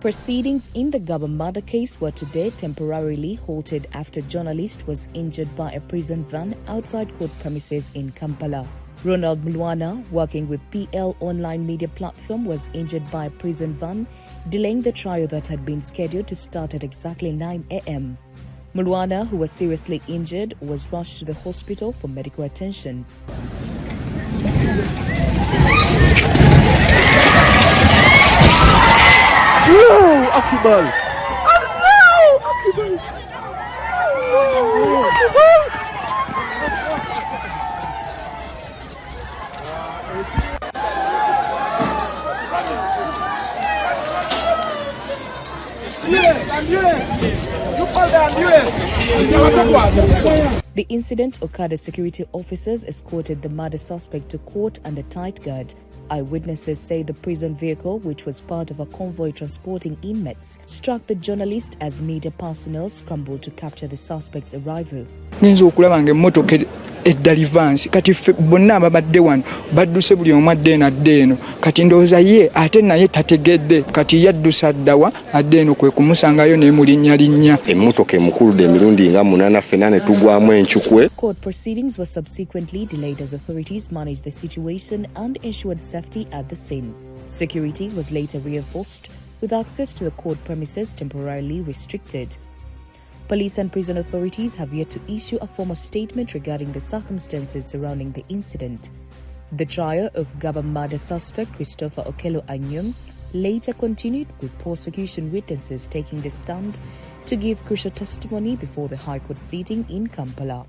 Proceedings in the Ggaba murder case were today temporarily halted after a journalist was injured by a prison van outside court premises in Kampala. Ronald Mulwana, working with PL online media platform, was injured by a prison van, delaying the trial that had been scheduled to start at exactly 9 a.m. Mulwana, who was seriously injured, was rushed to the hospital for medical attention. Allahu Akbar! Allahu Akbar! Allahu Akbar! The incident occurred as security officers escorted the murder suspect to court under tight guard. Eyewitnesses say the prison vehicle, which was part of a convoy transporting inmates, struck the journalist as media personnel scrambled to capture the suspect's arrival. Eddalivansi kati bonna ababadde wano badduse buli omu adde eno adde eno kati ndowooza ye ate naye tategedde kati yaddusa addawa adde eno kwe kumusangayo n'emulinnya emmotoka emukuludde emirundi nga 8 ffenna ne tugwamu enkyukwe. Court proceedings were subsequently delayed as authorities managed the situation and ensured safety at the scene. Security was later reinforced, with access to the court premises temporarily restricted. Police and prison authorities have yet to issue a formal statement regarding the circumstances surrounding the incident. The trial of Ggaba murder suspect Christopher Okello Anyum later continued, with prosecution witnesses taking the stand to give crucial testimony before the High Court sitting in Kampala.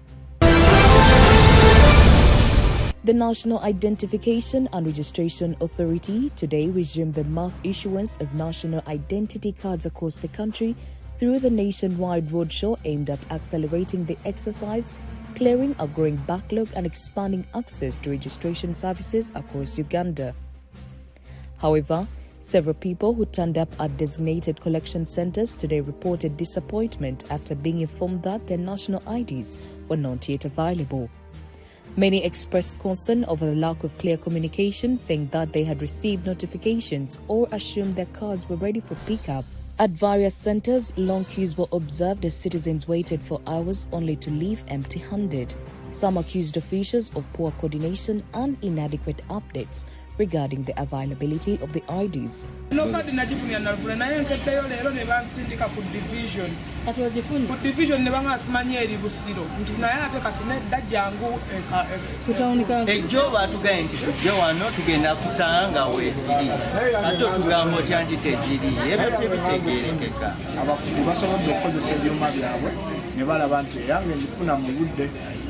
The National Identification and Registration Authority today resumed the mass issuance of national identity cards across the country through the nationwide roadshow aimed at accelerating the exercise, clearing a growing backlog and expanding access to registration services across Uganda. However, several people who turned up at designated collection centers today reported disappointment after being informed that their national IDs were not yet available. Many expressed concern over the lack of clear communication, saying that they had received notifications or assumed their cards were ready for pickup. At various centers, long queues were observed as citizens waited for hours only to leave empty-handed. Some accused officials of poor coordination and inadequate updates regarding the availability of the IDs.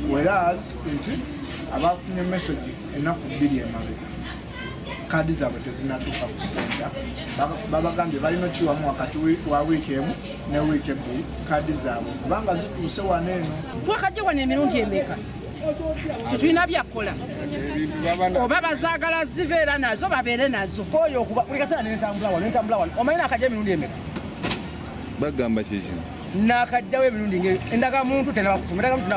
Whereas about the message enough video kadi zaabwe tezinatuuka ku ssenta babagambye balina kiwamu wakati wa wiiki emu ne wiiki ebbiri kadi zaabwe kubanga zituuse wano eno twakajja wano emirundi emeka tetulina byakola oba bazaagala zibeera nazo babeere nazo oyo okuba buli kaseera nentambula wano omanyina akajja emirundi emeka bagamba kikino nakajjawo emirundi endaga muntu tenafumba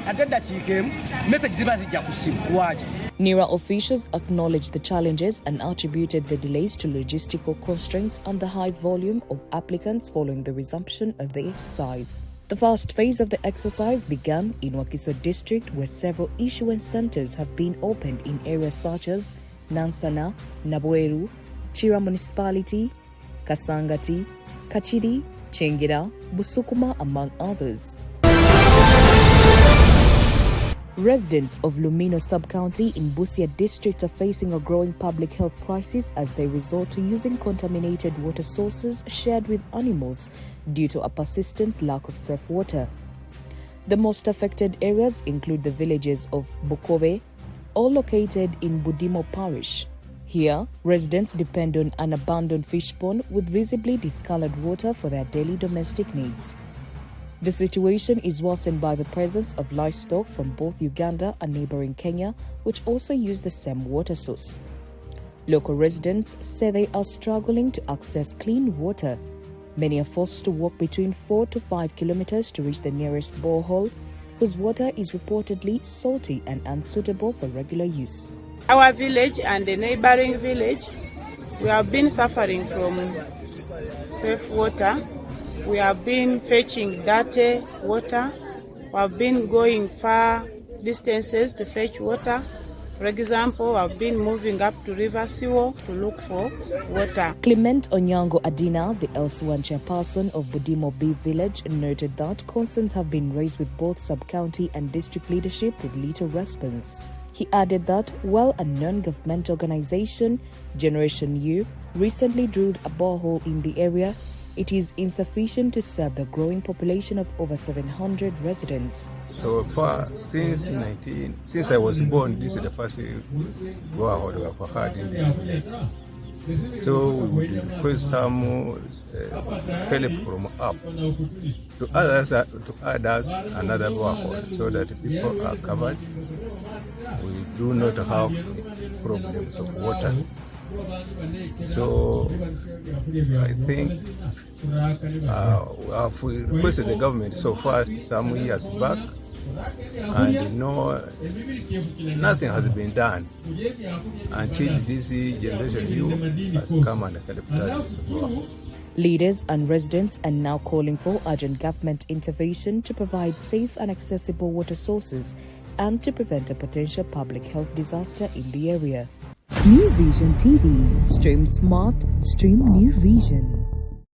ate eddakiika emu message ziba zijja ku simu lwaki. NIRA officials acknowledged the challenges and attributed the delays to logistical constraints and the high volume of applicants following the resumption of the exercise. The first phase of the exercise began in Wakiso district, where several issuance centers have been opened in areas such as Nansana, Nabweru, Chira municipality, Kasangati, Kachiri, Chengira, Busukuma, among others. Residents of Lumino sub-county in Busia district are facing a growing public health crisis as they resort to using contaminated water sources shared with animals due to a persistent lack of safe water. The most affected areas include the villages of Bukobe, all located in Budimo parish. Here, residents depend on an abandoned fish pond with visibly discolored water for their daily domestic needs. The situation is worsened by the presence of livestock from both Uganda and neighboring Kenya, which also use the same water source. Local residents say they are struggling to access clean water. Many are forced to walk between 4 to 5 kilometers to reach the nearest borehole, whose water is reportedly salty and unsuitable for regular use. Our village and the neighboring village, We have been suffering from safe water. We have been fetching dirty water. We have been going far distances to fetch water. For example, I've been moving up to River Siwo to look for water. Clement Onyango Adina, the L1 chairperson of Budimo B Village, noted that concerns have been raised with both sub-county and district leadership with little response. He added that while a non-government organization, Generation U, recently drilled a borehole in the area, it is insufficient to serve the growing population of over 700 residents. So far, since I was born, this is the first borehole we have had in the village. So we would request some help from up to add us another borehole so that people are covered. We do not have problems of water. So I think we have requested the government so far some years back, and nothing has been done until this generation U has come and helped us. Leaders and residents are now calling for urgent government intervention to provide safe and accessible water sources and to prevent a potential public health disaster in the area. New Vision TV. Stream smart, stream New Vision.